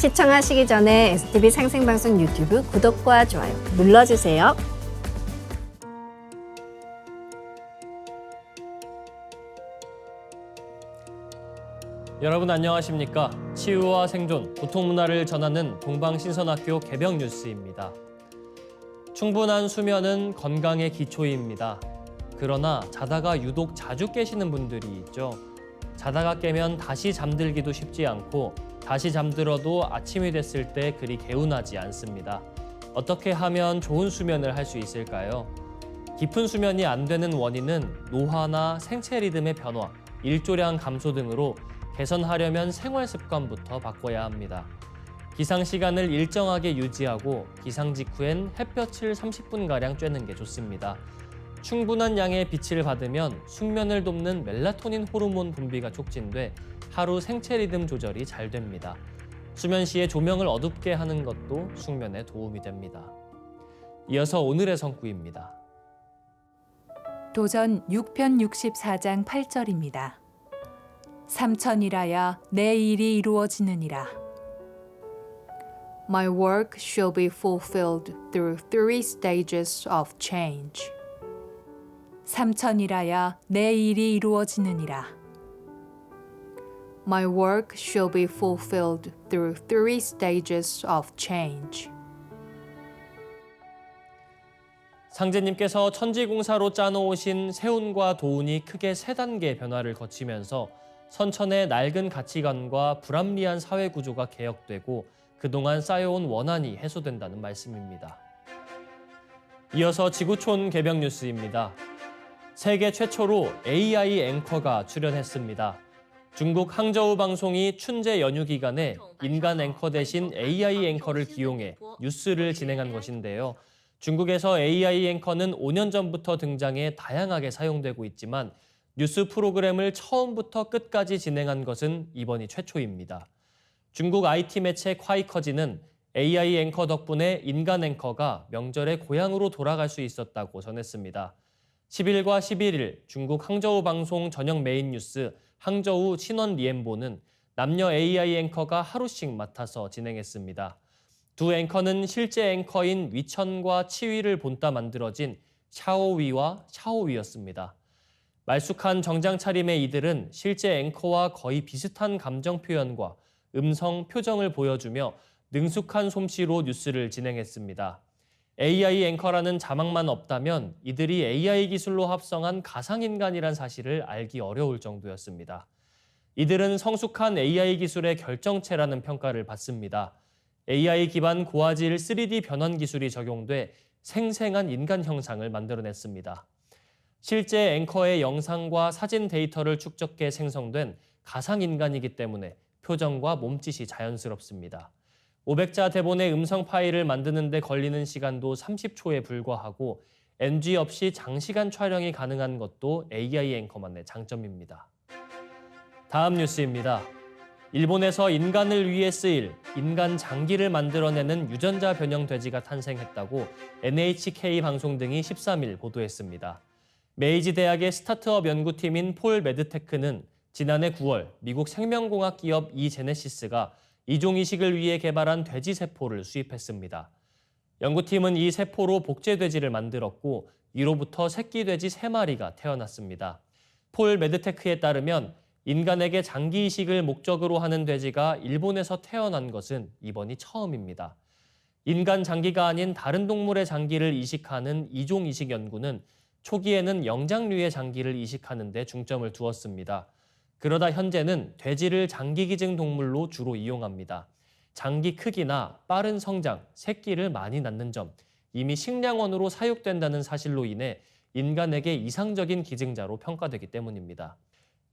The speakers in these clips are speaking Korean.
시청하시기 전에 STV 상생방송 유튜브 구독과 좋아요 눌러주세요. 여러분 안녕하십니까? 치유와 생존, 보통문화를 전하는 동방신선학교 개병 뉴스입니다. 충분한 수면은 건강의 기초입니다. 그러나 자다가 유독 자주 깨시는 분들이 있죠. 자다가 깨면 다시 잠들기도 쉽지 않고 다시 잠들어도 아침이 됐을 때 그리 개운하지 않습니다. 어떻게 하면 좋은 수면을 할 수 있을까요? 깊은 수면이 안 되는 원인은 노화나 생체 리듬의 변화, 일조량 감소 등으로 개선하려면 생활 습관부터 바꿔야 합니다. 기상 시간을 일정하게 유지하고 기상 직후엔 햇볕을 30분가량 쬐는 게 좋습니다. 충분한 양의 빛을 받으면 숙면을 돕는 멜라토닌 호르몬 분비가 촉진돼 하루 생체 리듬 조절이 잘 됩니다. 수면 시에 조명을 어둡게 하는 것도 숙면에 도움이 됩니다. 이어서 오늘의 성구입니다. 도전 6편 64장 8절입니다. 삼천이라야 내 일이 이루어지느니라. My work shall be fulfilled through three stages of change. 삼천이라야 내 일이 이루어지느니라. My work shall be fulfilled through three stages of change. 상제님께서 천지공사로 짜놓으신 세운과 도운이 크게 세 단계 변화를 거치면서 선천의 낡은 가치관과 불합리한 사회 구조가 개혁되고 그동안 쌓여온 원한이 해소된다는 말씀입니다. 이어서 지구촌 개병 뉴스입니다. 세계 최초로 AI 앵커가 출연했습니다. 중국 항저우 방송이 춘제 연휴 기간에 인간 앵커 대신 AI 앵커를 기용해 뉴스를 진행한 것인데요. 중국에서 AI 앵커는 5년 전부터 등장해 다양하게 사용되고 있지만 뉴스 프로그램을 처음부터 끝까지 진행한 것은 이번이 최초입니다. 중국 IT 매체 콰이커지는 AI 앵커 덕분에 인간 앵커가 명절에 고향으로 돌아갈 수 있었다고 전했습니다. 10일과 11일 중국 항저우 방송 저녁 메인 뉴스 항저우 신원 리엠보는 남녀 AI 앵커가 하루씩 맡아서 진행했습니다. 두 앵커는 실제 앵커인 위천과 치위를 본따 만들어진 샤오위와 샤오위였습니다. 말쑥한 정장 차림의 이들은 실제 앵커와 거의 비슷한 감정 표현과 음성, 표정을 보여주며 능숙한 솜씨로 뉴스를 진행했습니다. AI 앵커라는 자막만 없다면 이들이 AI 기술로 합성한 가상인간이란 사실을 알기 어려울 정도였습니다. 이들은 성숙한 AI 기술의 결정체라는 평가를 받습니다. AI 기반 고화질 3D 변환 기술이 적용돼 생생한 인간 형상을 만들어냈습니다. 실제 앵커의 영상과 사진 데이터를 축적해 생성된 가상인간이기 때문에 표정과 몸짓이 자연스럽습니다. 500자 대본의 음성 파일을 만드는 데 걸리는 시간도 30초에 불과하고 NG 없이 장시간 촬영이 가능한 것도 AI 앵커만의 장점입니다. 다음 뉴스입니다. 일본에서 인간을 위해 쓰일 인간 장기를 만들어내는 유전자 변형 돼지가 탄생했다고 NHK 방송 등이 13일 보도했습니다. 메이지 대학의 스타트업 연구팀인 폴 메드테크는 지난해 9월 미국 생명공학 기업 이제네시스가 이종 이식을 위해 개발한 돼지 세포를 수입했습니다. 연구팀은 이 세포로 복제 돼지를 만들었고 이로부터 새끼 돼지 3마리가 태어났습니다. 폴 메드테크에 따르면 인간에게 장기 이식을 목적으로 하는 돼지가 일본에서 태어난 것은 이번이 처음입니다. 인간 장기가 아닌 다른 동물의 장기를 이식하는 이종 이식 연구는 초기에는 영장류의 장기를 이식하는 데 중점을 두었습니다. 그러다 현재는 돼지를 장기 기증 동물로 주로 이용합니다. 장기 크기나 빠른 성장, 새끼를 많이 낳는 점, 이미 식량원으로 사육된다는 사실로 인해 인간에게 이상적인 기증자로 평가되기 때문입니다.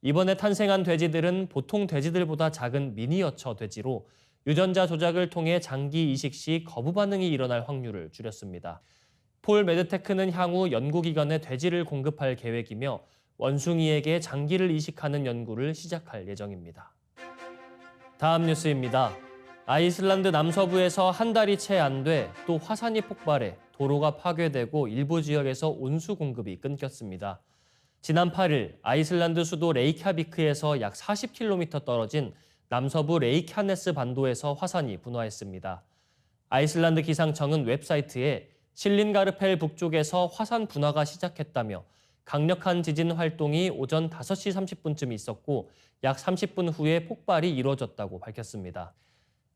이번에 탄생한 돼지들은 보통 돼지들보다 작은 미니어처 돼지로 유전자 조작을 통해 장기 이식 시 거부 반응이 일어날 확률을 줄였습니다. 폴 메드테크는 향후 연구기관에 돼지를 공급할 계획이며 원숭이에게 장기를 이식하는 연구를 시작할 예정입니다. 다음 뉴스입니다. 아이슬란드 남서부에서 한 달이 채 안 돼 또 화산이 폭발해 도로가 파괴되고 일부 지역에서 온수 공급이 끊겼습니다. 지난 8일 아이슬란드 수도 레이캬비크에서 약 40km 떨어진 남서부 레이캬네스 반도에서 화산이 분화했습니다. 아이슬란드 기상청은 웹사이트에 실린가르펠 북쪽에서 화산 분화가 시작했다며 강력한 지진 활동이 오전 5시 30분쯤 있었고 약 30분 후에 폭발이 이루어졌다고 밝혔습니다.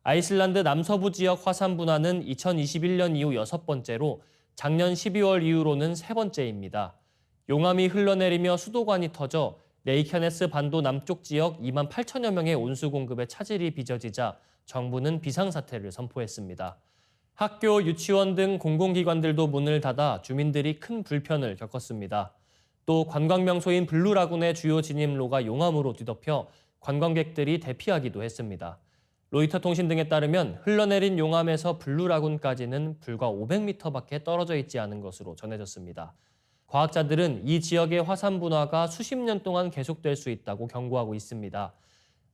아이슬란드 남서부 지역 화산 분화는 2021년 이후 6번째로 작년 12월 이후로는 3번째입니다. 용암이 흘러내리며 수도관이 터져 레이캬네스 반도 남쪽 지역 2만 8천여 명의 온수 공급에 차질이 빚어지자 정부는 비상사태를 선포했습니다. 학교, 유치원 등 공공기관들도 문을 닫아 주민들이 큰 불편을 겪었습니다. 또 관광명소인 블루라군의 주요 진입로가 용암으로 뒤덮여 관광객들이 대피하기도 했습니다. 로이터 통신 등에 따르면 흘러내린 용암에서 블루라군까지는 불과 500m밖에 떨어져 있지 않은 것으로 전해졌습니다. 과학자들은 이 지역의 화산 분화가 수십 년 동안 계속될 수 있다고 경고하고 있습니다.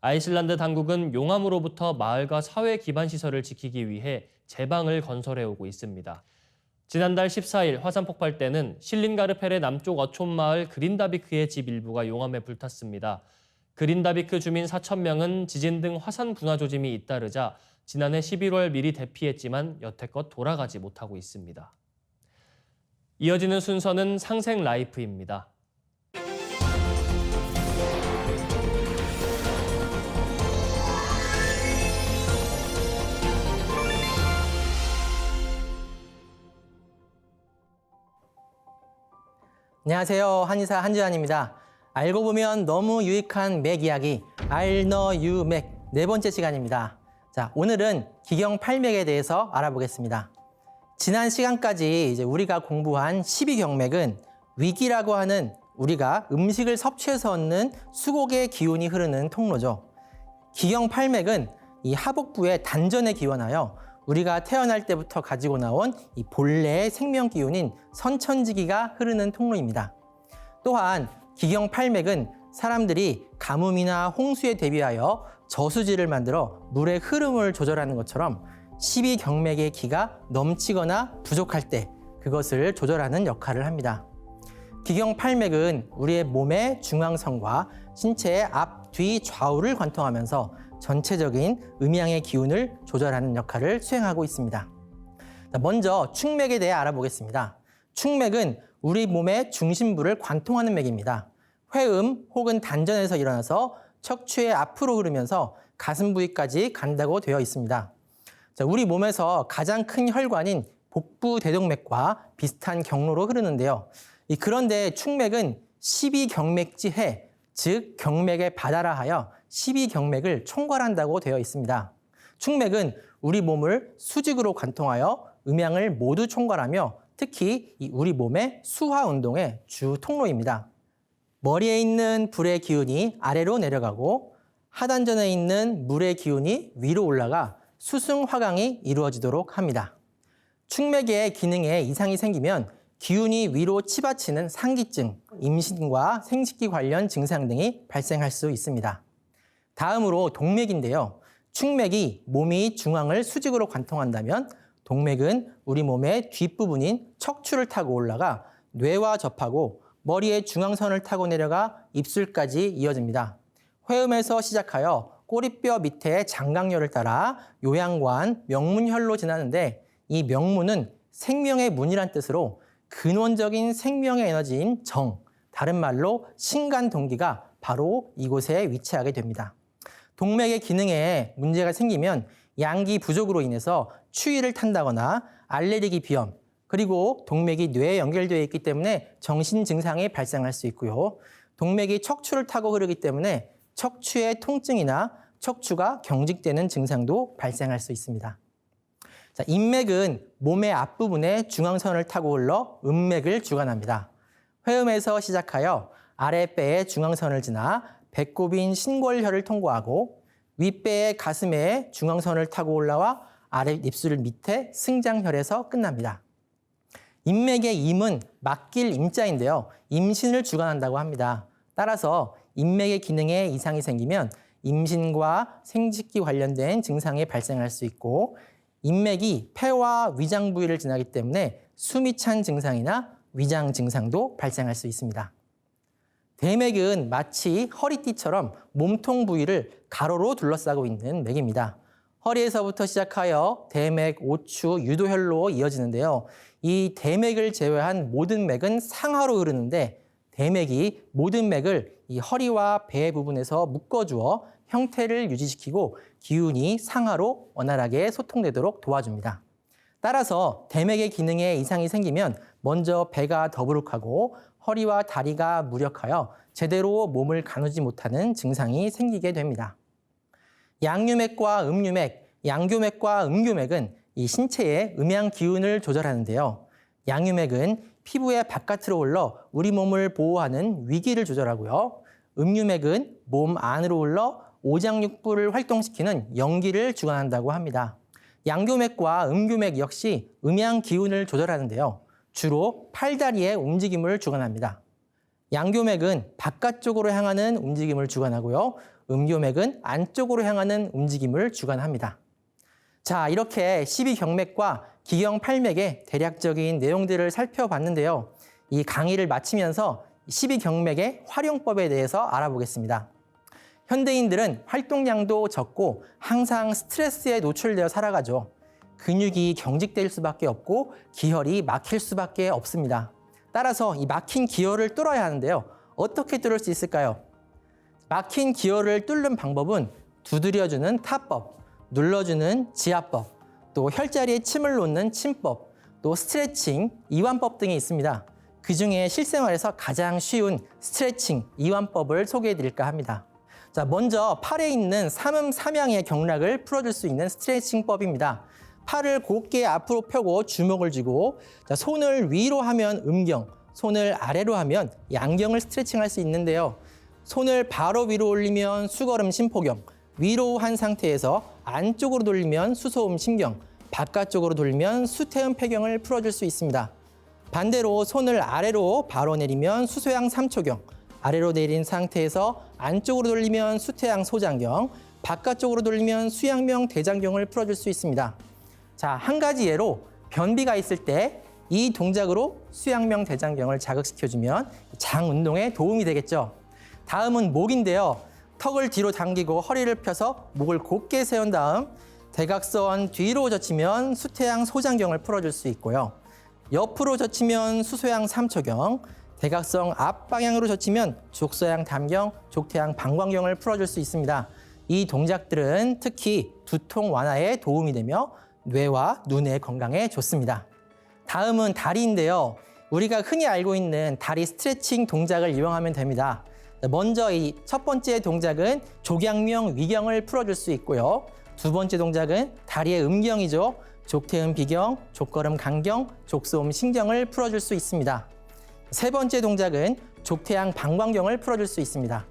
아이슬란드 당국은 용암으로부터 마을과 사회 기반 시설을 지키기 위해 제방을 건설해오고 있습니다. 지난달 14일 화산 폭발 때는 실린가르펠의 남쪽 어촌 마을 그린다비크의 집 일부가 용암에 불탔습니다. 그린다비크 주민 4천 명은 지진 등 화산 분화 조짐이 잇따르자 지난해 11월 미리 대피했지만 여태껏 돌아가지 못하고 있습니다. 이어지는 순서는 상생 라이프입니다. 안녕하세요. 한의사 한지환입니다. 알고 보면 너무 유익한 맥 이야기, 알너유맥 4번째 시간입니다. 자, 오늘은 기경팔맥에 대해서 알아보겠습니다. 지난 시간까지 우리가 공부한 12경맥은 위기라고 하는 우리가 음식을 섭취해서 얻는 수곡의 기운이 흐르는 통로죠. 기경팔맥은 이 하복부의 단전에 기원하여 우리가 태어날 때부터 가지고 나온 이 본래의 생명 기운인 선천지기가 흐르는 통로입니다. 또한 기경팔맥은 사람들이 가뭄이나 홍수에 대비하여 저수지를 만들어 물의 흐름을 조절하는 것처럼 12경맥의 기가 넘치거나 부족할 때 그것을 조절하는 역할을 합니다. 기경팔맥은 우리의 몸의 중앙선과 신체의 앞, 뒤, 좌우를 관통하면서 전체적인 음양의 기운을 조절하는 역할을 수행하고 있습니다. 먼저 축맥에 대해 알아보겠습니다. 축맥은 우리 몸의 중심부를 관통하는 맥입니다. 회음 혹은 단전에서 일어나서 척추의 앞으로 흐르면서 가슴 부위까지 간다고 되어 있습니다. 우리 몸에서 가장 큰 혈관인 복부 대동맥과 비슷한 경로로 흐르는데요. 그런데 축맥은 12경맥지해, 즉 경맥의 바다라 하여 12경맥을 총괄한다고 되어 있습니다. 축맥은 우리 몸을 수직으로 관통하여 음양을 모두 총괄하며 특히 우리 몸의 수화 운동의 주 통로입니다. 머리에 있는 불의 기운이 아래로 내려가고 하단전에 있는 물의 기운이 위로 올라가 수승화강이 이루어지도록 합니다. 축맥의 기능에 이상이 생기면 기운이 위로 치받치는 상기증, 임신과 생식기 관련 증상 등이 발생할 수 있습니다. 다음으로 동맥인데요. 축맥이 몸이 중앙을 수직으로 관통한다면 동맥은 우리 몸의 뒷부분인 척추를 타고 올라가 뇌와 접하고 머리의 중앙선을 타고 내려가 입술까지 이어집니다. 회음에서 시작하여 꼬리뼈 밑에 장강혈을 따라 요양관, 명문혈로 지나는데 이 명문은 생명의 문이란 뜻으로 근원적인 생명의 에너지인 정, 다른 말로 신간동기가 바로 이곳에 위치하게 됩니다. 동맥의 기능에 문제가 생기면 양기 부족으로 인해서 추위를 탄다거나 알레르기 비염, 그리고 동맥이 뇌에 연결되어 있기 때문에 정신 증상이 발생할 수 있고요. 동맥이 척추를 타고 흐르기 때문에 척추의 통증이나 척추가 경직되는 증상도 발생할 수 있습니다. 자, 인맥은 몸의 앞부분에 중앙선을 타고 흘러 음맥을 주관합니다. 회음에서 시작하여 아랫배의 중앙선을 지나 배꼽인 신골혈을 통과하고 윗배의 가슴에 중앙선을 타고 올라와 아래 입술 밑에 승장혈에서 끝납니다. 인맥의 임은 맡길 임자인데요. 임신을 주관한다고 합니다. 따라서 인맥의 기능에 이상이 생기면 임신과 생殖기 관련된 증상이 발생할 수 있고 인맥이 폐와 위장 부위를 지나기 때문에 숨이 찬 증상이나 위장 증상도 발생할 수 있습니다. 대맥은 마치 허리띠처럼 몸통 부위를 가로로 둘러싸고 있는 맥입니다. 허리에서부터 시작하여 대맥, 오추, 유도혈로 이어지는데요. 이 대맥을 제외한 모든 맥은 상하로 흐르는데 대맥이 모든 맥을 이 허리와 배 부분에서 묶어주어 형태를 유지시키고 기운이 상하로 원활하게 소통되도록 도와줍니다. 따라서 대맥의 기능에 이상이 생기면 먼저 배가 더부룩하고 허리와 다리가 무력하여 제대로 몸을 가누지 못하는 증상이 생기게 됩니다. 양유맥과 음유맥, 양교맥과 음교맥은 이 신체의 음양 기운을 조절하는데요. 양유맥은 피부의 바깥으로 흘러 우리 몸을 보호하는 위기를 조절하고요. 음유맥은 몸 안으로 흘러 오장육부를 활동시키는 영기를 주관한다고 합니다. 양교맥과 음교맥 역시 음양 기운을 조절하는데요. 주로 팔다리의 움직임을 주관합니다. 양교맥은 바깥쪽으로 향하는 움직임을 주관하고요. 음교맥은 안쪽으로 향하는 움직임을 주관합니다. 자, 이렇게 12경맥과 기경팔맥의 대략적인 내용들을 살펴봤는데요. 이 강의를 마치면서 12경맥의 활용법에 대해서 알아보겠습니다. 현대인들은 활동량도 적고 항상 스트레스에 노출되어 살아가죠. 근육이 경직될 수밖에 없고 기혈이 막힐 수밖에 없습니다. 따라서 이 막힌 기혈을 뚫어야 하는데요. 어떻게 뚫을 수 있을까요? 막힌 기혈을 뚫는 방법은 두드려주는 타법, 눌러주는 지압법, 또 혈자리에 침을 놓는 침법, 또 스트레칭, 이완법 등이 있습니다. 그중에 실생활에서 가장 쉬운 스트레칭, 이완법을 소개해 드릴까 합니다. 자, 먼저 팔에 있는 삼음 삼양의 경락을 풀어줄 수 있는 스트레칭법입니다. 팔을 곧게 앞으로 펴고 주먹을 쥐고, 자, 손을 위로 하면 음경, 손을 아래로 하면 양경을 스트레칭할 수 있는데요. 손을 바로 위로 올리면 수거름 심포경, 위로 한 상태에서 안쪽으로 돌리면 수소음 심경, 바깥쪽으로 돌리면 수태음 폐경을 풀어줄 수 있습니다. 반대로 손을 아래로 바로 내리면 수소양 삼초경, 아래로 내린 상태에서 안쪽으로 돌리면 수태양 소장경, 바깥쪽으로 돌리면 수양명 대장경을 풀어줄 수 있습니다. 자, 한 가지 예로 변비가 있을 때 이 동작으로 수양명 대장경을 자극시켜주면 장 운동에 도움이 되겠죠. 다음은 목인데요. 턱을 뒤로 당기고 허리를 펴서 목을 곧게 세운 다음 대각선 뒤로 젖히면 수태양 소장경을 풀어줄 수 있고요. 옆으로 젖히면 수소양 삼초경, 대각선 앞방향으로 젖히면 족소양 담경, 족태양 방광경을 풀어줄 수 있습니다. 이 동작들은 특히 두통 완화에 도움이 되며 뇌와 눈의 건강에 좋습니다. 다음은 다리인데요. 우리가 흔히 알고 있는 다리 스트레칭 동작을 이용하면 됩니다. 먼저 이 첫 번째 동작은 족양명 위경을 풀어줄 수 있고요. 두 번째 동작은 다리의 음경이죠. 족태음 비경, 족걸음 강경, 족소음 신경을 풀어줄 수 있습니다. 세 번째 동작은 족태양 방광경을 풀어줄 수 있습니다.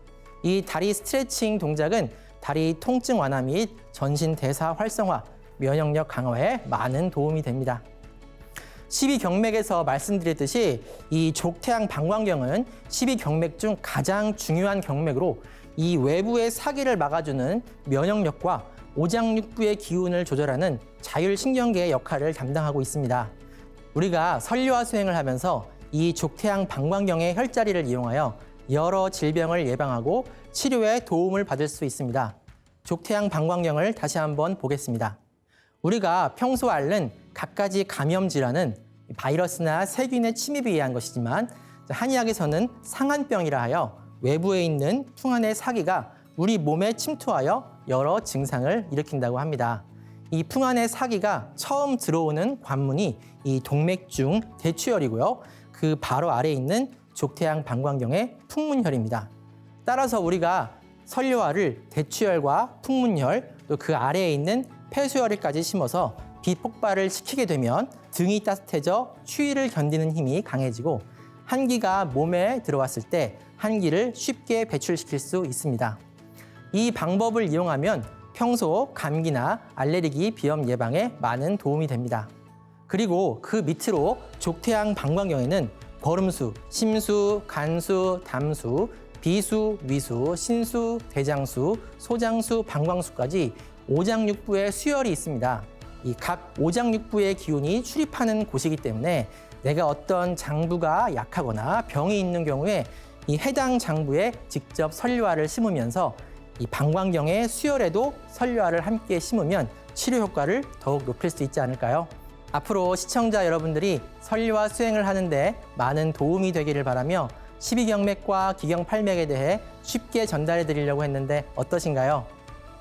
이 다리 스트레칭 동작은 다리 통증 완화 및 전신 대사 활성화, 면역력 강화에 많은 도움이 됩니다. 12경맥에서 말씀드렸듯이 이 족태양 방광경은 12경맥 중 가장 중요한 경맥으로 이 외부의 사기를 막아주는 면역력과 오장육부의 기운을 조절하는 자율신경계의 역할을 담당하고 있습니다. 우리가 설료화 수행을 하면서 이 족태양 방광경의 혈자리를 이용하여 여러 질병을 예방하고 치료에 도움을 받을 수 있습니다. 족태양 방광경을 다시 한번 보겠습니다. 우리가 평소 앓는 갖가지 감염 질환은 바이러스나 세균의 침입에 의한 것이지만 한의학에서는 상한병이라 하여 외부에 있는 풍한의 사기가 우리 몸에 침투하여 여러 증상을 일으킨다고 합니다. 이 풍한의 사기가 처음 들어오는 관문이 이 동맥중 대추혈이고요. 그 바로 아래에 있는 족태양 방광경의 풍문혈입니다. 따라서 우리가 설료화를 대추혈과 풍문혈, 또 그 아래에 있는 폐수혈까지 심어서 비폭발을 시키게 되면 등이 따뜻해져 추위를 견디는 힘이 강해지고 한기가 몸에 들어왔을 때 한기를 쉽게 배출시킬 수 있습니다. 이 방법을 이용하면 평소 감기나 알레르기, 비염 예방에 많은 도움이 됩니다. 그리고 그 밑으로 족태양 방광경에는 거름수, 심수, 간수, 담수, 비수, 위수, 신수, 대장수, 소장수, 방광수까지 오장육부의 수혈이 있습니다. 이 각 오장육부의 기운이 출입하는 곳이기 때문에 내가 어떤 장부가 약하거나 병이 있는 경우에 이 해당 장부에 직접 설류화를 심으면서 이 방광경의 수혈에도 설류화를 함께 심으면 치료 효과를 더욱 높일 수 있지 않을까요? 앞으로 시청자 여러분들이 설류화 수행을 하는데 많은 도움이 되기를 바라며 12경맥과 기경팔맥에 대해 쉽게 전달해 드리려고 했는데 어떠신가요?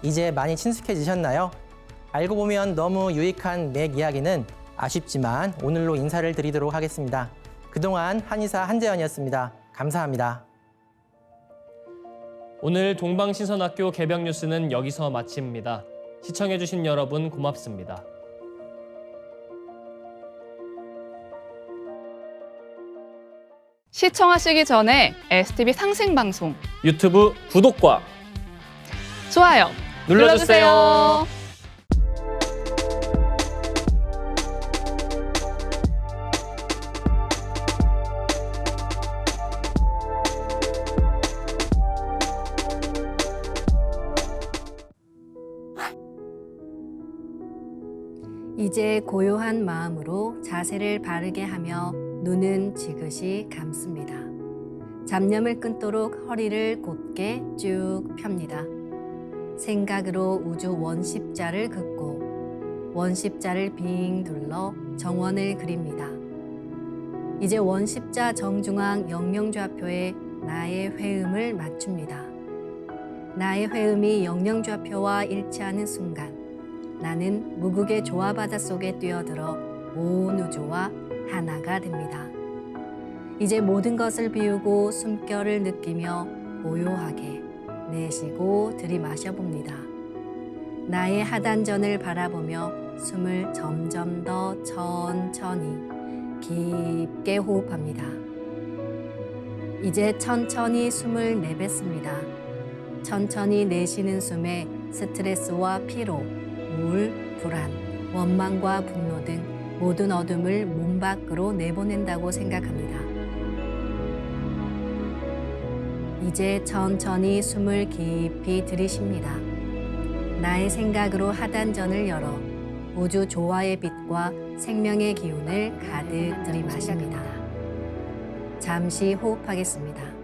이제 많이 친숙해지셨나요? 알고 보면 너무 유익한 맥 이야기는 아쉽지만 오늘로 인사를 드리도록 하겠습니다. 그동안 한의사 한재현이었습니다. 감사합니다. 오늘 동방신선학교 개병 뉴스는 여기서 마칩니다. 시청해주신 여러분 고맙습니다. 시청하시기 전에 STV 상생방송 유튜브 구독과 좋아요 눌러주세요. 이제 고요한 마음으로 자세를 바르게 하며 눈은 지그시 감습니다. 잡념을 끊도록 허리를 곧게 쭉 펴니다. 생각으로 우주 원십자를 긋고 원십자를 빙 둘러 정원을 그립니다. 이제 원십자 정중앙 영영좌표에 나의 회음을 맞춥니다. 나의 회음이 영영좌표와 일치하는 순간 나는 무극의 조화바다 속에 뛰어들어 온 우주와 하나가 됩니다. 이제 모든 것을 비우고 숨결을 느끼며 고요하게 내쉬고 들이마셔 봅니다. 나의 하단전을 바라보며 숨을 점점 더 천천히 깊게 호흡합니다. 이제 천천히 숨을 내뱉습니다. 천천히 내쉬는 숨에 스트레스와 피로, 우울, 불안, 원망과 분노 등 모든 어둠을 몸 밖으로 내보낸다고 생각합니다. 이제 천천히 숨을 깊이 들이쉽니다. 나의 생각으로 하단전을 열어 우주 조화의 빛과 생명의 기운을 가득 들이마십니다. 잠시 호흡하겠습니다.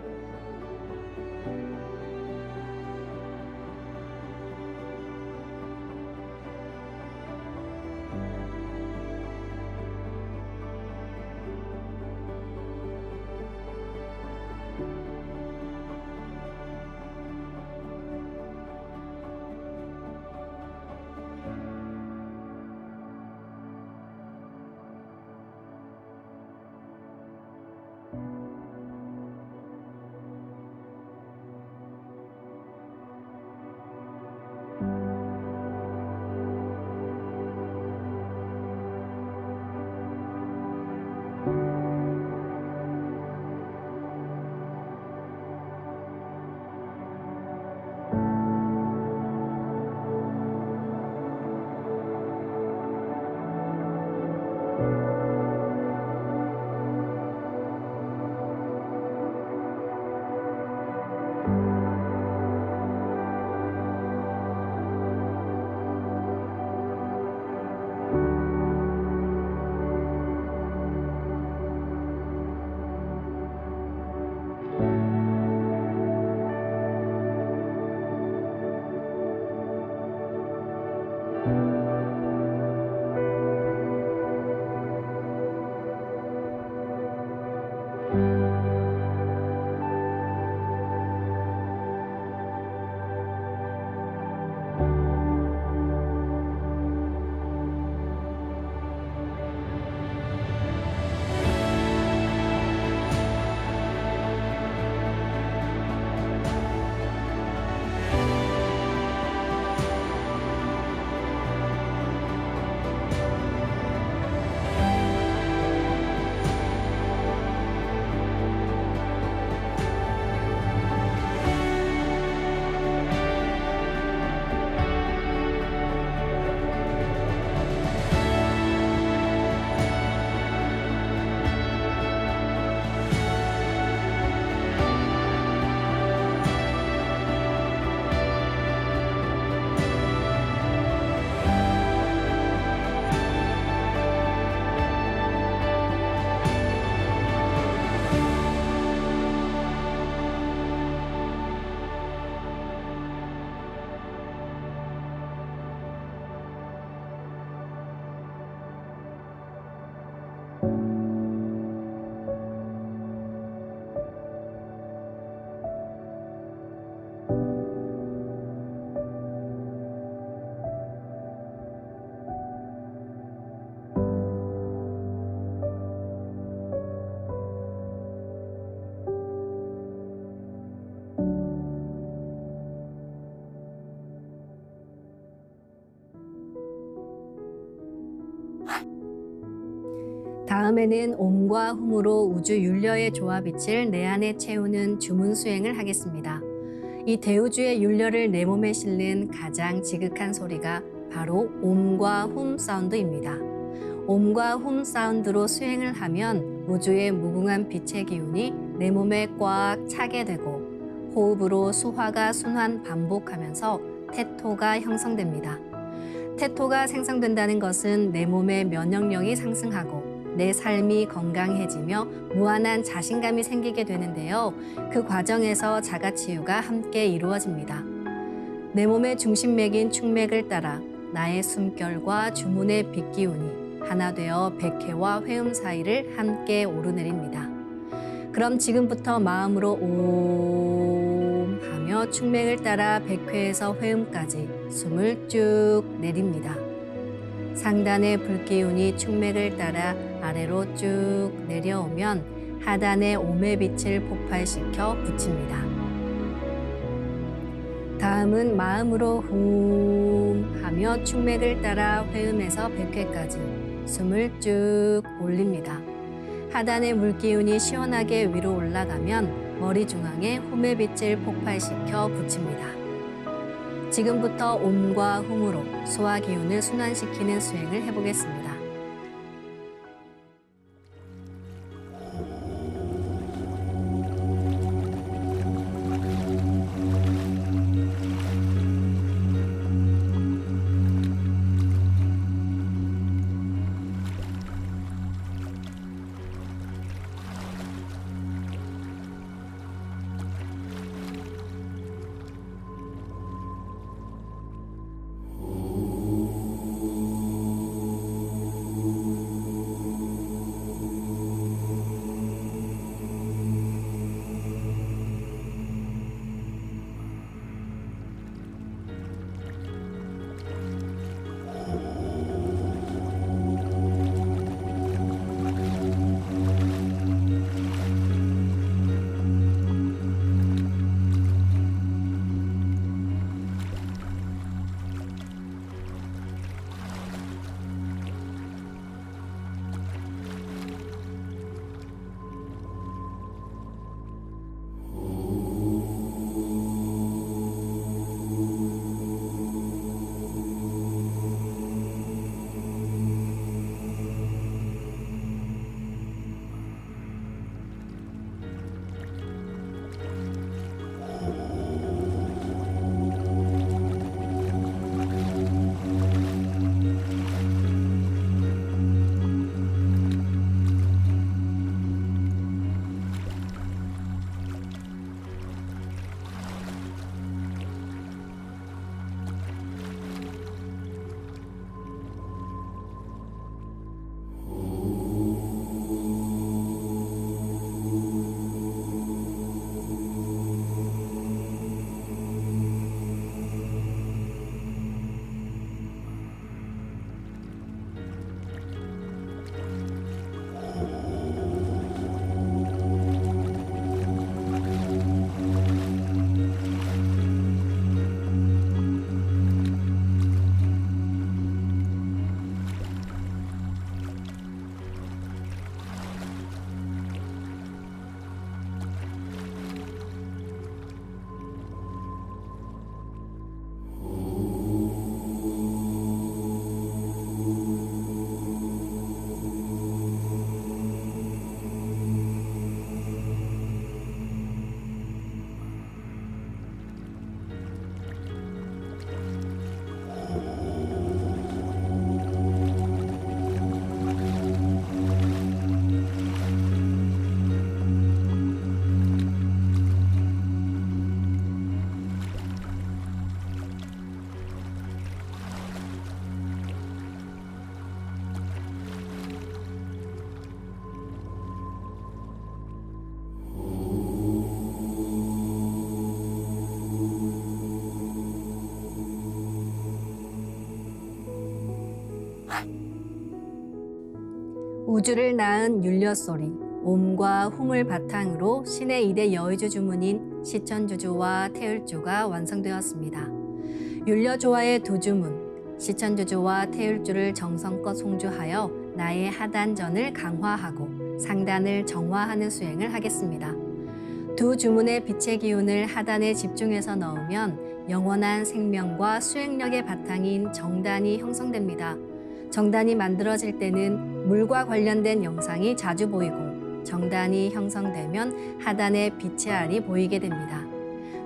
다음에는 옴과 훔으로 우주 율려의 조화빛을 내 안에 채우는 주문 수행을 하겠습니다. 이 대우주의 율려를 내 몸에 실는 가장 지극한 소리가 바로 옴과 훔 사운드입니다. 옴과 훔 사운드로 수행을 하면 우주의 무궁한 빛의 기운이 내 몸에 꽉 차게 되고 호흡으로 수화가 순환 반복하면서 태토가 형성됩니다. 태토가 생성된다는 것은 내 몸의 면역력이 상승하고 내 삶이 건강해지며 무한한 자신감이 생기게 되는데요. 그 과정에서 자가치유가 함께 이루어집니다. 내 몸의 중심맥인 축맥을 따라 나의 숨결과 주문의 빛기운이 하나 되어 백회와 회음 사이를 함께 오르내립니다. 그럼 지금부터 마음으로 옴 하며 축맥을 따라 백회에서 회음까지 숨을 쭉 내립니다. 상단의 불기운이 축맥을 따라 아래로 쭉 내려오면 하단의 옴의 빛을 폭발시켜 붙입니다. 다음은 마음으로 훔 하며 축맥을 따라 회음에서 백회까지 숨을 쭉 올립니다. 하단의 물기운이 시원하게 위로 올라가면 머리 중앙에 훔의 빛을 폭발시켜 붙입니다. 지금부터 옴과 훔으로 소화 기운을 순환시키는 수행을 해보겠습니다. 우주를 낳은 율려소리, 옴과 훔을 바탕으로 신의 2대 여의주 주문인 시천주주와 태을주가 완성되었습니다. 율려조화의 두 주문, 시천주주와 태율주를 정성껏 송주하여 나의 하단전을 강화하고 상단을 정화하는 수행을 하겠습니다. 두 주문의 빛의 기운을 하단에 집중해서 넣으면 영원한 생명과 수행력의 바탕인 정단이 형성됩니다. 정단이 만들어질 때는 물과 관련된 영상이 자주 보이고 정단이 형성되면 하단에 빛의 알이 보이게 됩니다.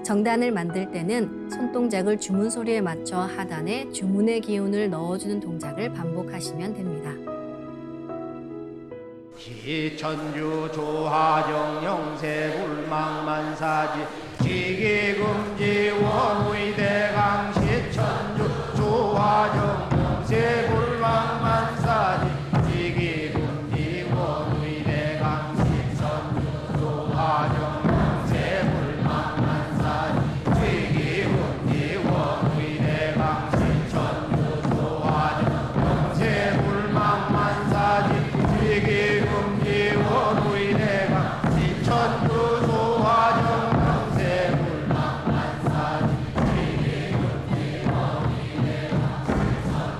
정단을 만들 때는 손동작을 주문 소리에 맞춰 하단에 주문의 기운을 넣어주는 동작을 반복하시면 됩니다. 시천주 조하정 영세불망만사지 지기금지 원의대강 시천주 조하정 영세불망만사지 지기금지 원의대강 시천주 조하정 영세불망만사지 지기금지 원의대강 시천주 조하정 영세불망만사지 지기금지 원의대강 시천주 조하정 영세불망만사지 지기금지 원의대강 시천주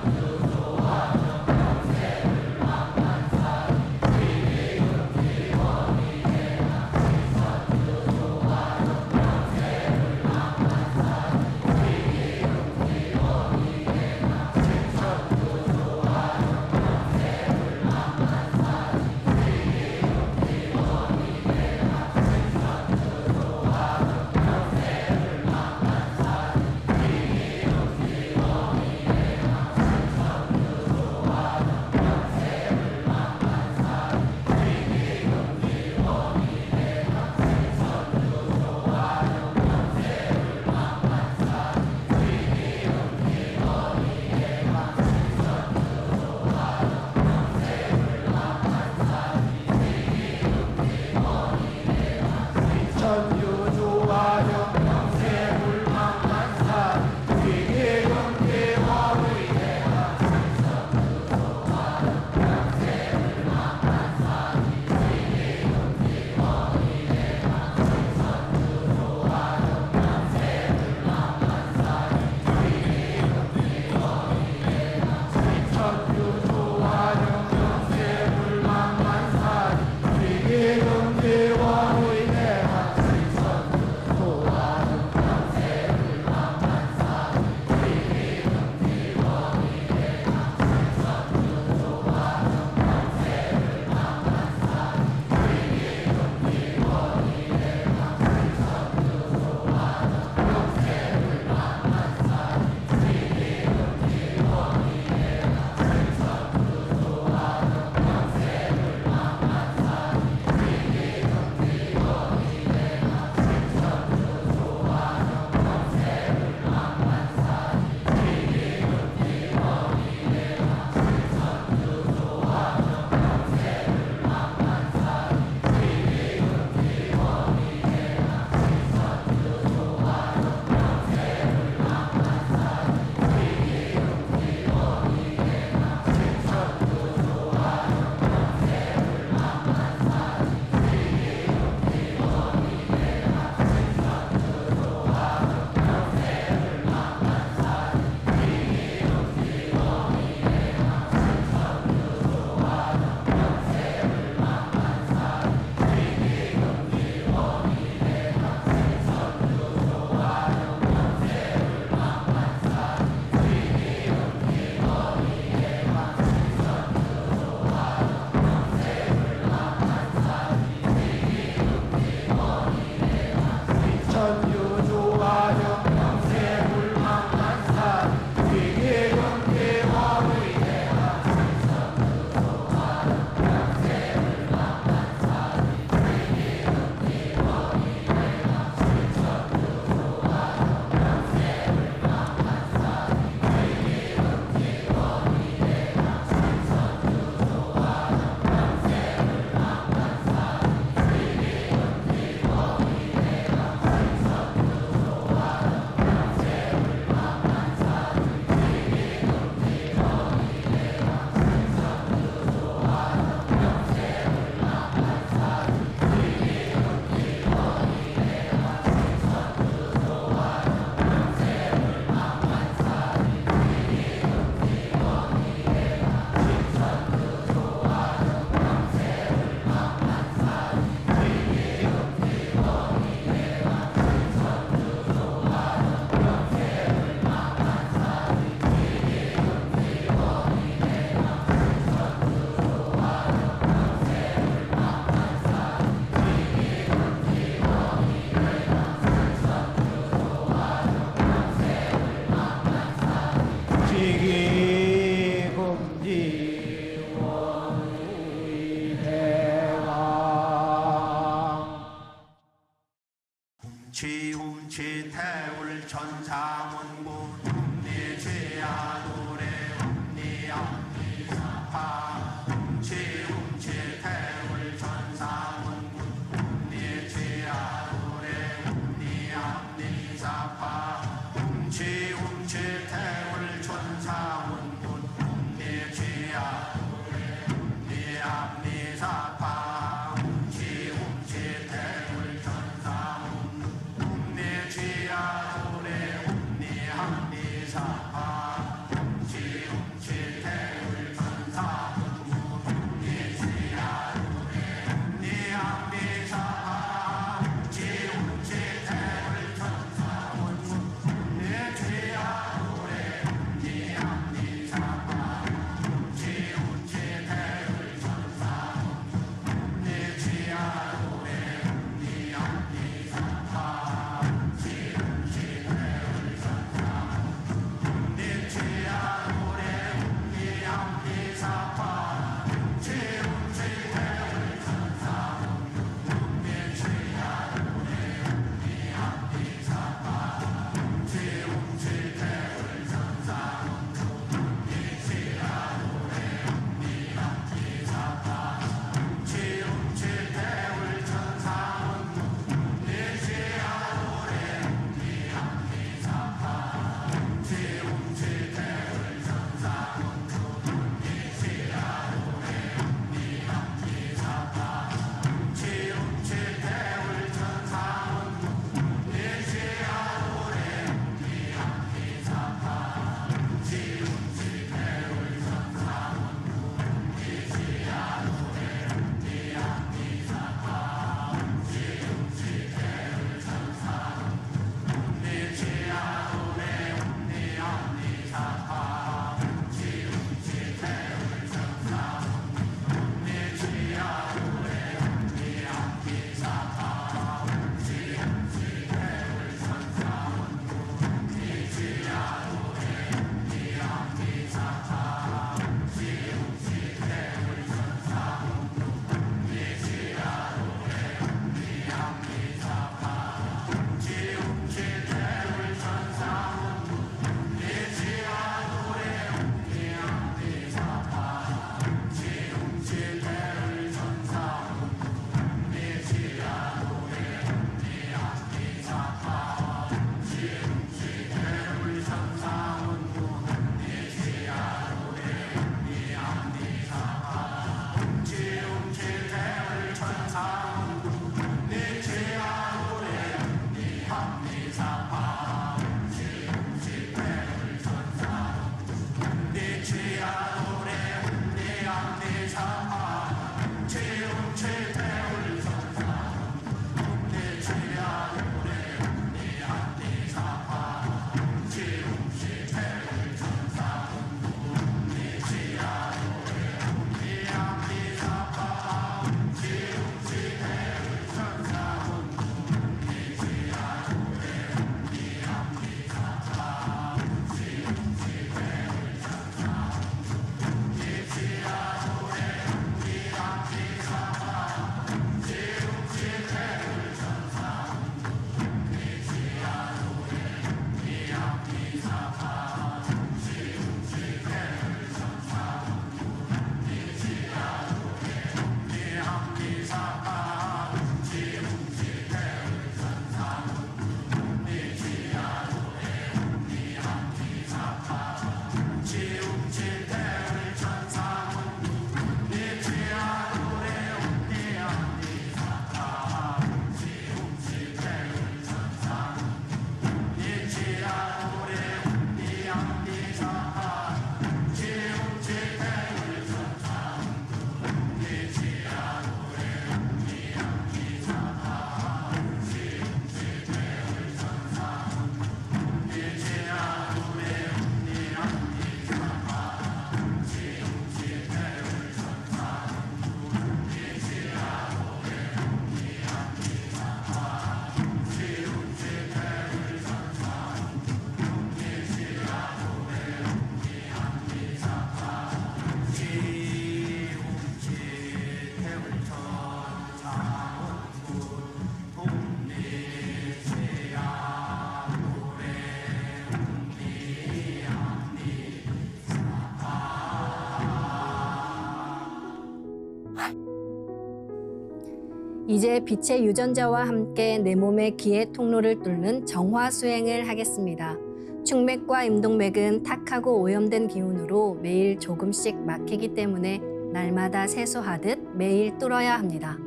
이제 빛의 유전자와 함께 내 몸의 기의 통로를 뚫는 정화 수행을 하겠습니다. 축맥과 임동맥은 탁하고 오염된 기운으로 매일 조금씩 막히기 때문에 날마다 세수하듯 매일 뚫어야 합니다.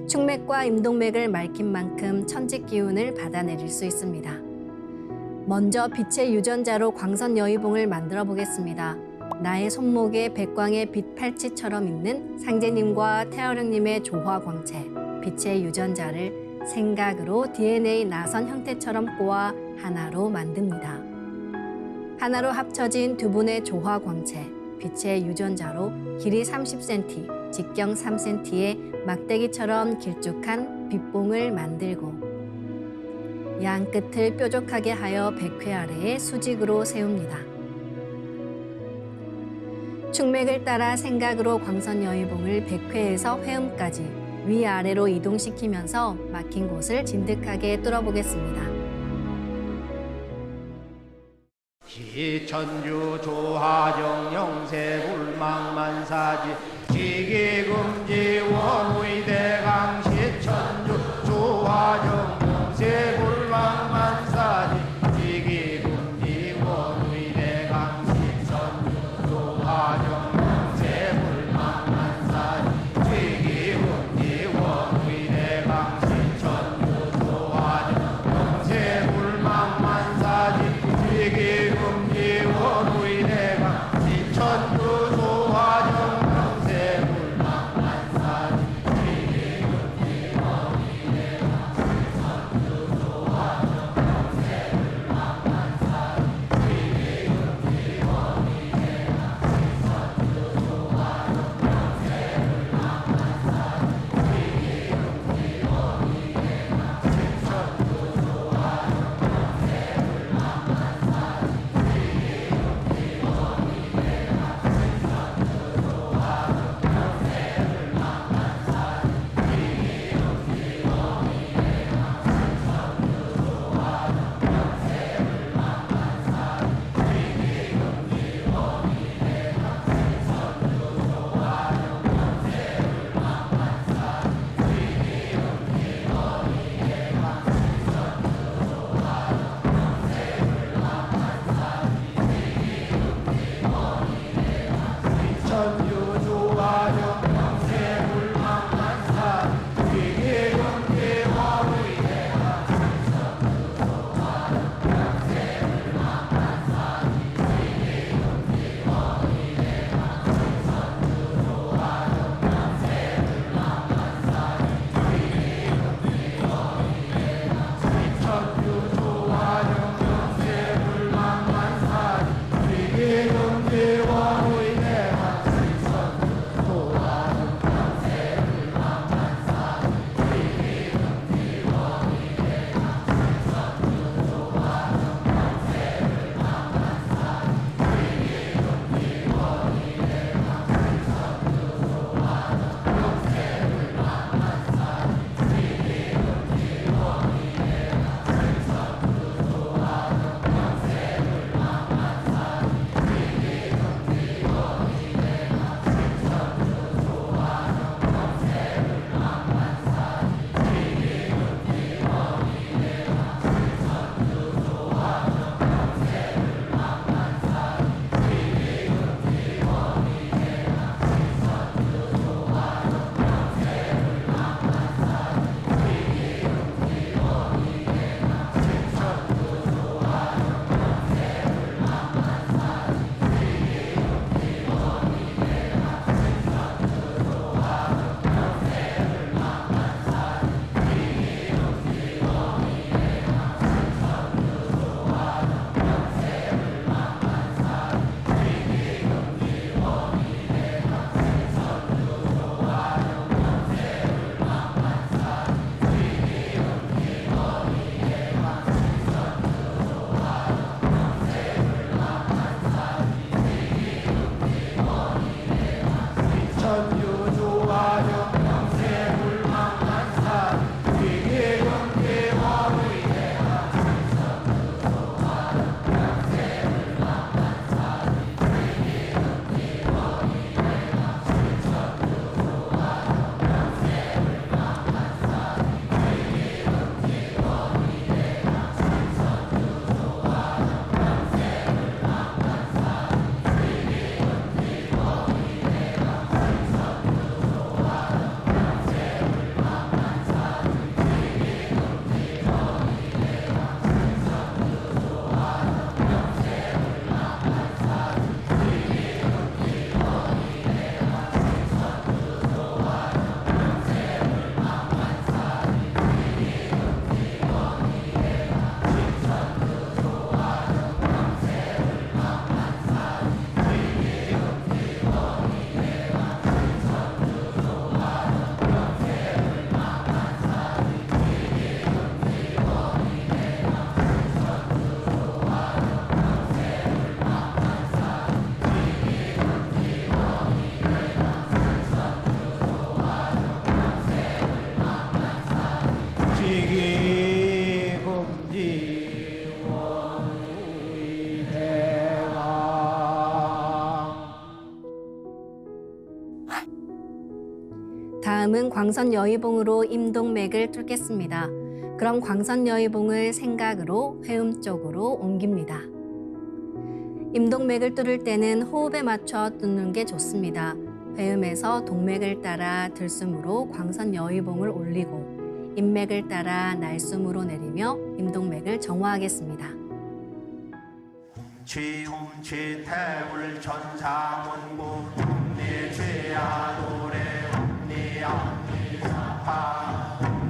축맥과 임동맥을 맑힌 만큼 천직 기운을 받아내릴 수 있습니다. 먼저 빛의 유전자로 광선 여의봉을 만들어 보겠습니다. 나의 손목에 백광의 빛 팔찌처럼 있는 상제님과 태어령님의 조화 광채, 빛의 유전자를 생각으로 DNA 나선 형태처럼 꼬아 하나로 만듭니다. 하나로 합쳐진 두 분의 조화 광채, 빛의 유전자로 길이 30cm, 직경 3cm의 막대기처럼 길쭉한 빛봉을 만들고 양 끝을 뾰족하게 하여 백회 아래에 수직으로 세웁니다. 축맥을 따라 생각으로 광선 여의봉을 백회에서 회음까지 위아래로 이동시키면서 막힌 곳을 진득하게 뚫어보겠습니다. 기천주 조하정 영세 불망만사지 지기금지 원의대강 시천주 조하정 영세 불망만사지 지기금지 원의대강 시천주 조하정 영세 불망만사지 지기금지 원의대강 시천주 조하정 영세 불망만사지 지기금지 원의대강 시천주 조하정 영세 불망만사지 지기금지 원의대강 시천주 조하정 영세 불망만사지 지기금지 원의대강 시천주 조하정 영세 불망만사지 지기금지 원의대강 시천주 조하정 영세 불망만사지 천주 조하정 영세 불망만사지 지기금지 원의대강 시천주 조하정 영세 불망만사지 지기금지 원의대강 시천주 조하정 영세 불망만사지 지기금지 원의대강 시천주 조하정 영세 불망만사지 지기금지 원의대강 다음은 광선 여의봉으로 임동맥을 뚫겠습니다. 그럼 광선 여의봉을 생각으로 회음 쪽으로 옮깁니다. 임동맥을 뚫을 때는 호흡에 맞춰 뚫는 게 좋습니다. 회음에서 동맥을 따라 들숨으로 광선 여의봉을 올리고 인맥을 따라 날숨으로 내리며 임동맥을 정화하겠습니다. 지움지태울 천사문구 음니지야노래 음니암니사파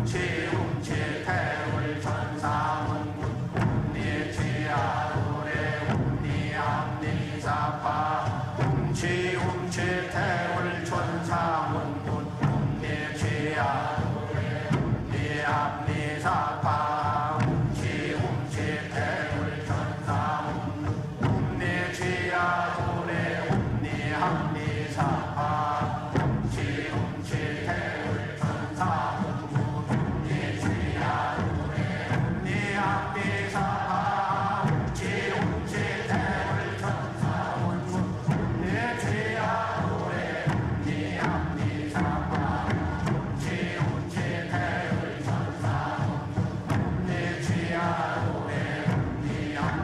지움지태울 천사문구 음니지야노래 음니암니사파 지움지태울 천사문구 음니지야노래 음니암니사파 지움지태울 지야도래 옴니함니사파 지움지태울 천사문구 옴니지야도래 옴니함니사파 지움지태울 천사문구 옴니지야도래 옴니함니사파 지움지태울 천사문구 옴니지야도래 옴니함니사파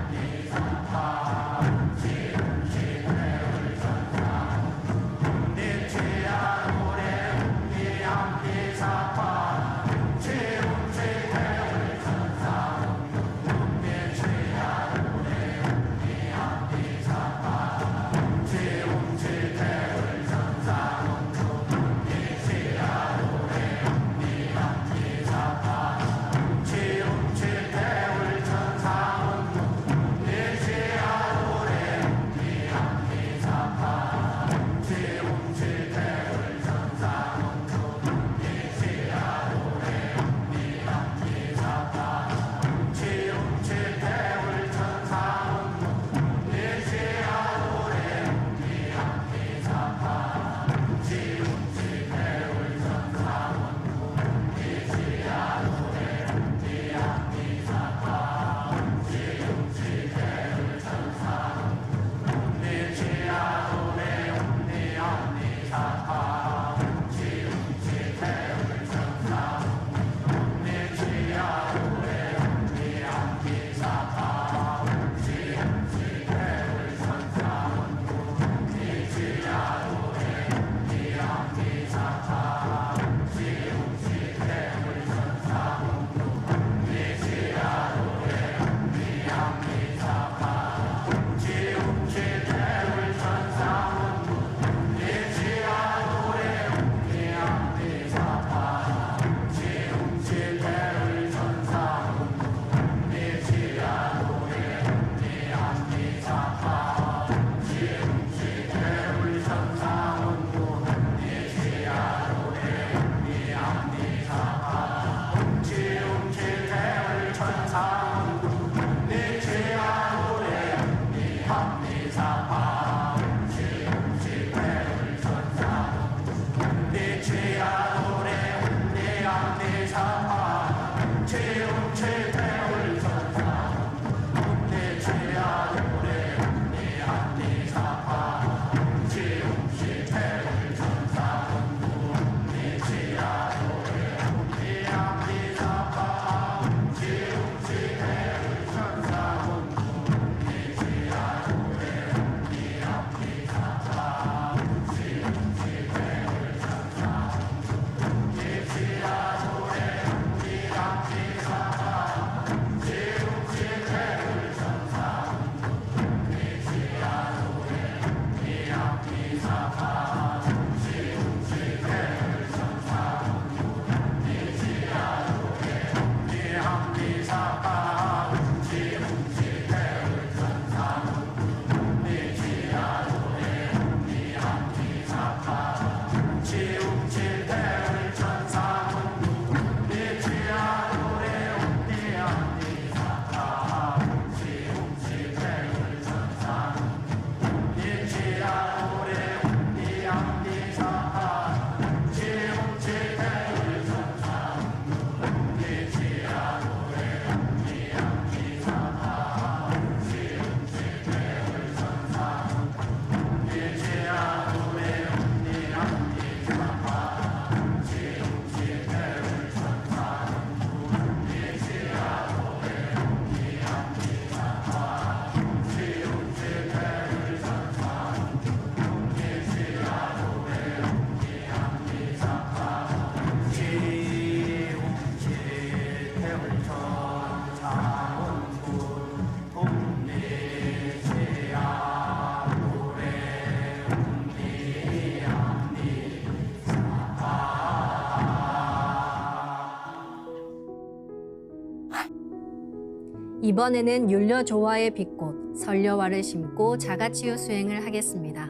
이번에는 율려조화의 빛꽃 설려화를 심고 자가치유 수행을 하겠습니다.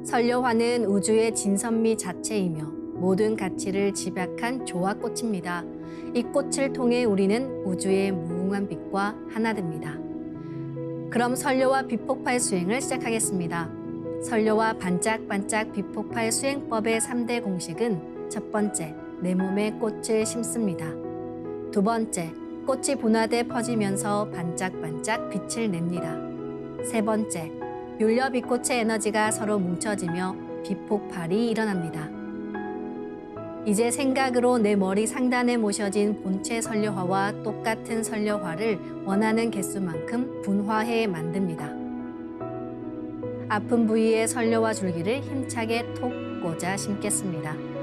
설려화는 우주의 진선미 자체이며 모든 가치를 집약한 조화꽃입니다. 이 꽃을 통해 우리는 우주의 무궁한 빛과 하나 됩니다. 그럼 설려화 빛폭발 수행을 시작하겠습니다. 설려화 반짝반짝 빛폭발 수행법의 3대 공식은 첫 번째, 내 몸에 꽃을 심습니다. 두 번째, 꽃이 분화돼 퍼지면서 반짝반짝 빛을 냅니다. 세 번째, 율려 빛꽃의 에너지가 서로 뭉쳐지며 빛폭발이 일어납니다. 이제 생각으로 내 머리 상단에 모셔진 본체 설려화와 똑같은 설려화를 원하는 개수만큼 분화해 만듭니다. 아픈 부위에 설려화 줄기를 힘차게 톡 꽂아 심겠습니다.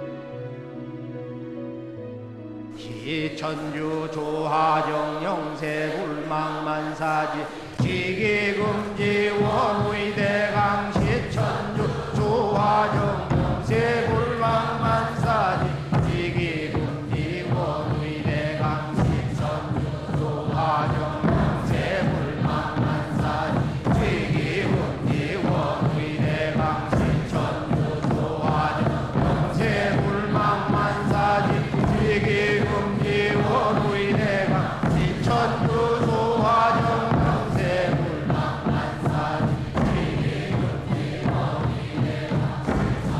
시천주 조하정 영세 불망만사지 지기금지 원의대강 시천주 조하정 영세 불망만사지 지기금지 원의대강 시천주 조하정 영세 불망만사지 지기금지 원의대강 시천주 조하정 영세 불망만사지 지기금지 원의대강 시천주 조하정 영세 불망만사지 지기금지 원의대강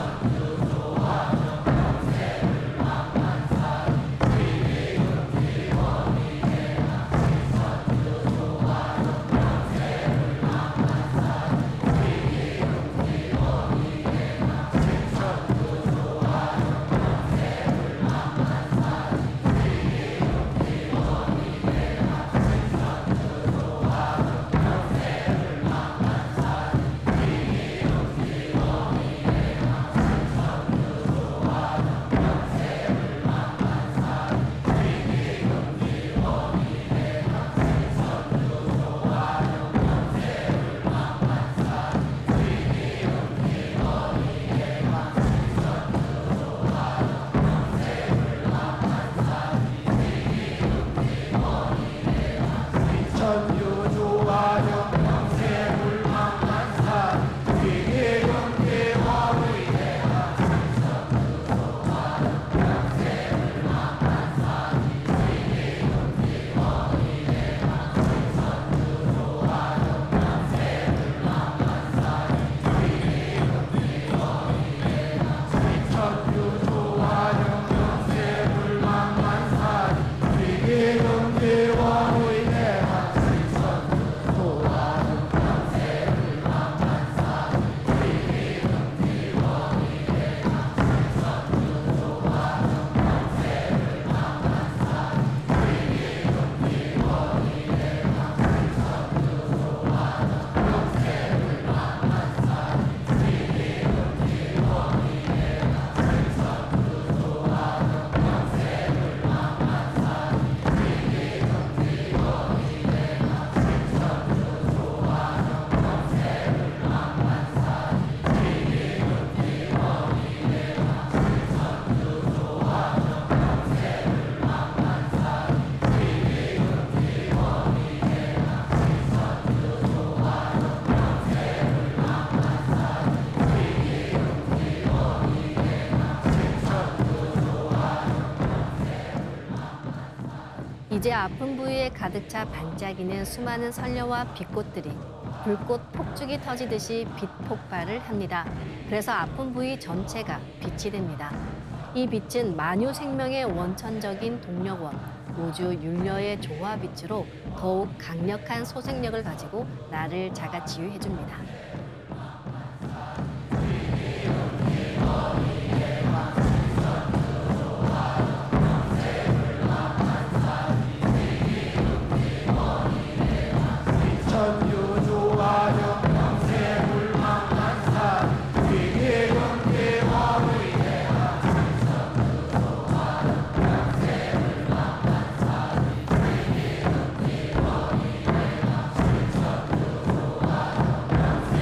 시천주 조하정 영세 불망만사지 지기금지 원의대강 시천주 조하정 영세 불망만사지 지기금지 원의대강 시천주 조하정 영세 불망만사지 천주 조하정 영세 불망만사지 지기금지 원의대강 시천주 조하정 영세 불망만사지 지기금지 원의대강 시천주 조하정 영세 불망만사지 지기금지 원의대강 시천주 조하정 영세 불망만사지 지기금지 원의대강 이제 아픈 부위에 가득 차 반짝이는 수많은 설려와 빛꽃들이 불꽃 폭죽이 터지듯이 빛 폭발을 합니다. 그래서 아픈 부위 전체가 빛이 됩니다. 이 빛은 만유 생명의 원천적인 동력원, 우주 율려의 조화 빛으로 더욱 강력한 소생력을 가지고 나를 자가치유해 줍니다. 천주 조하정 영세 불망만사지 지기금지 원의대강 시천주 조하정 영세 불망만사지 지기금지 원의대강 시천주 조하정 영세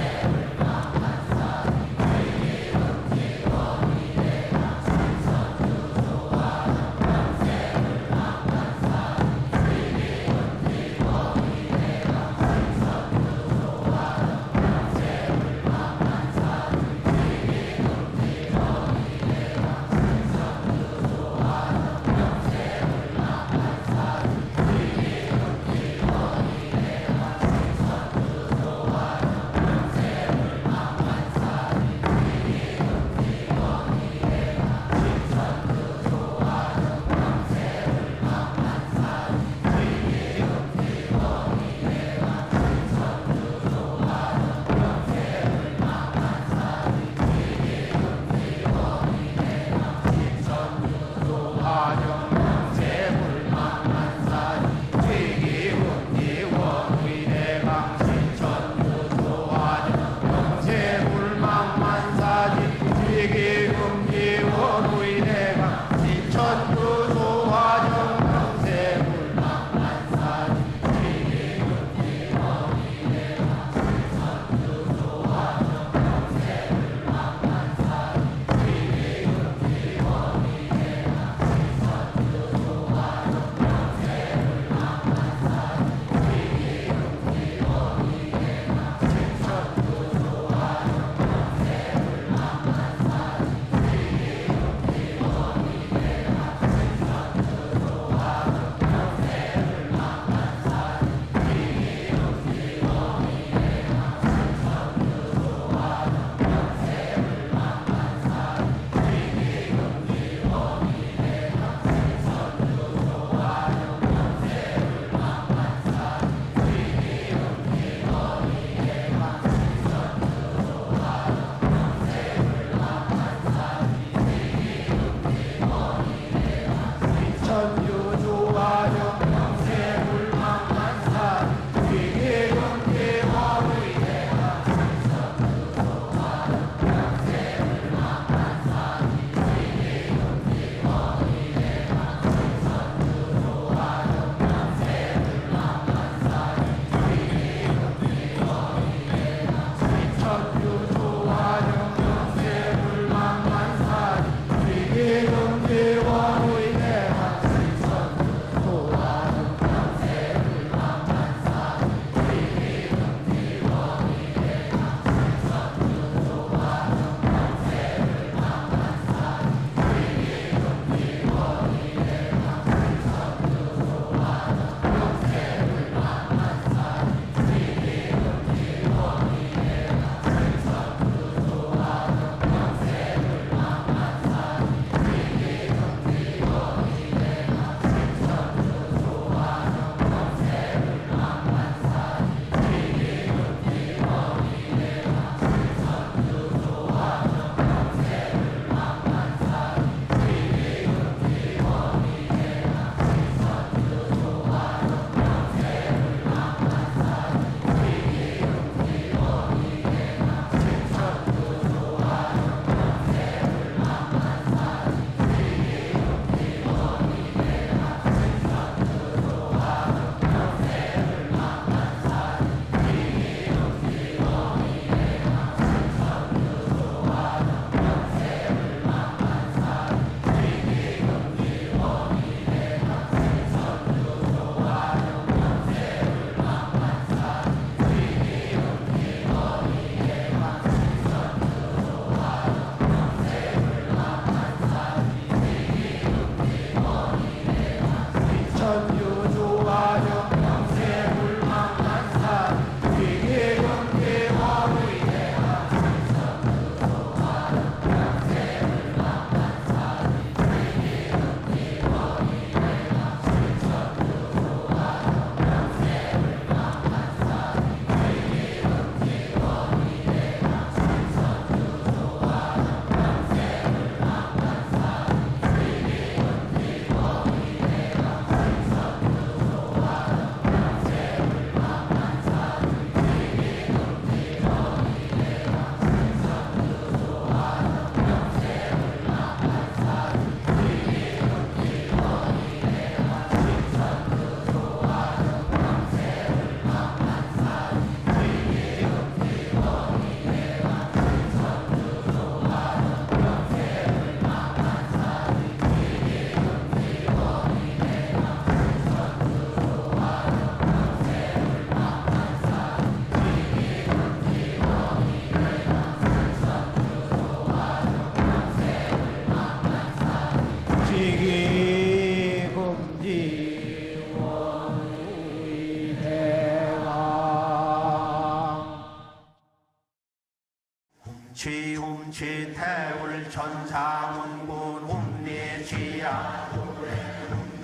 태울 천사문군 움니치야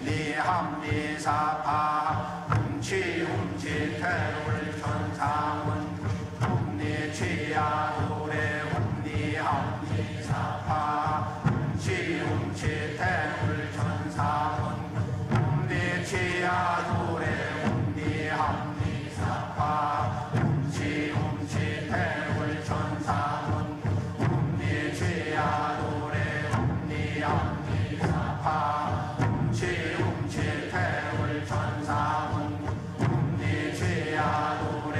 니함니사파 훔치 태울 천사문 움니치야 노래 움니함니사파 훔치 태울 천사문 움니치야 노래 움니함니사파 훔치 태울 천사문 움니치야 노래 움니함니사파 훔치 태울 천사문 움니치야 노래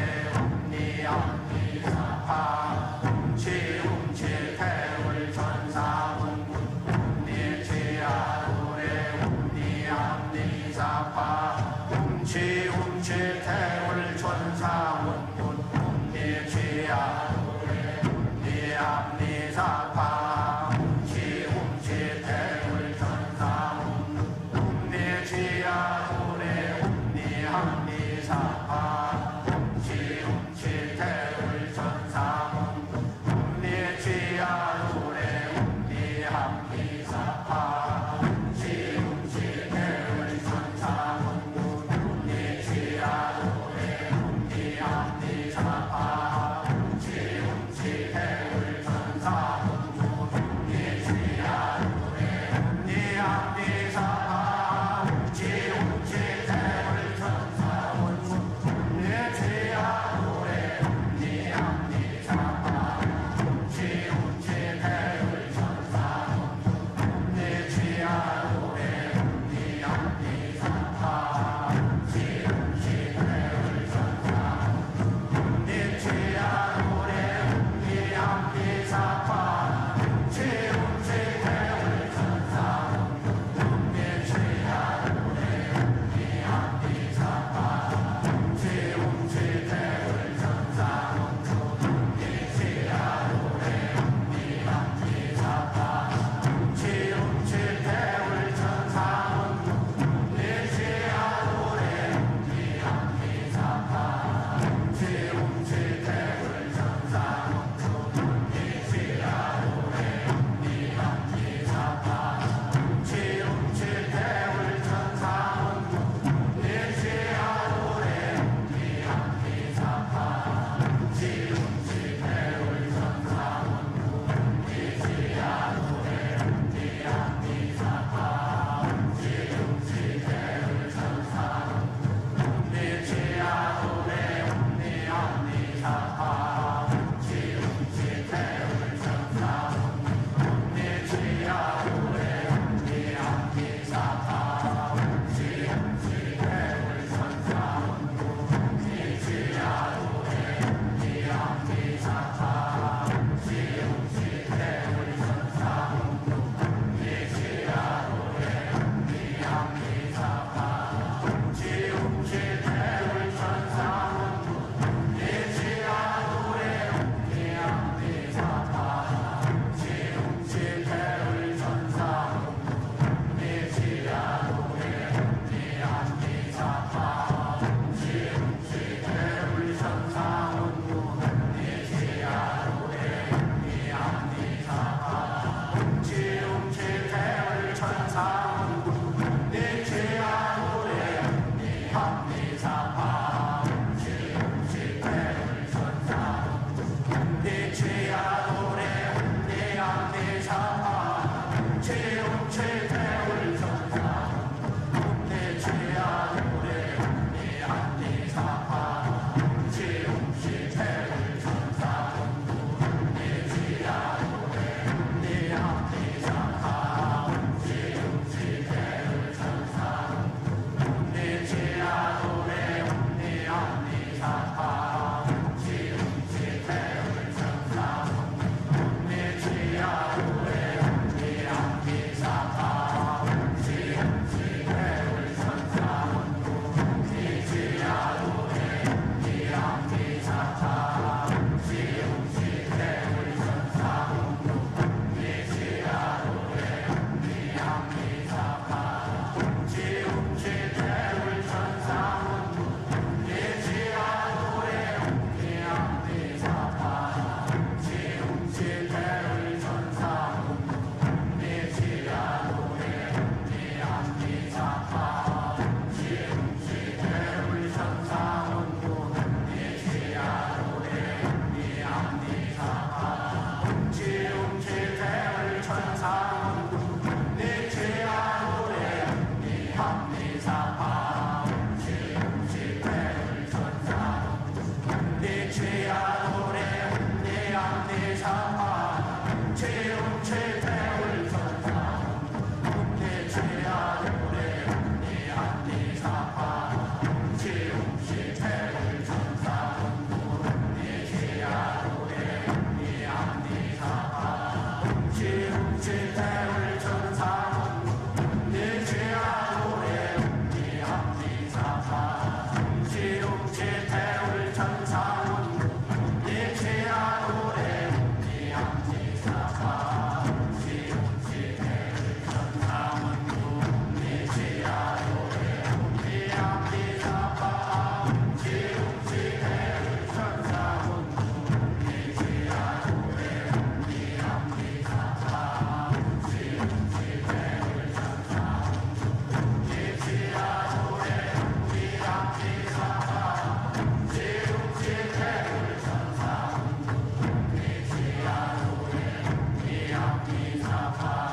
나가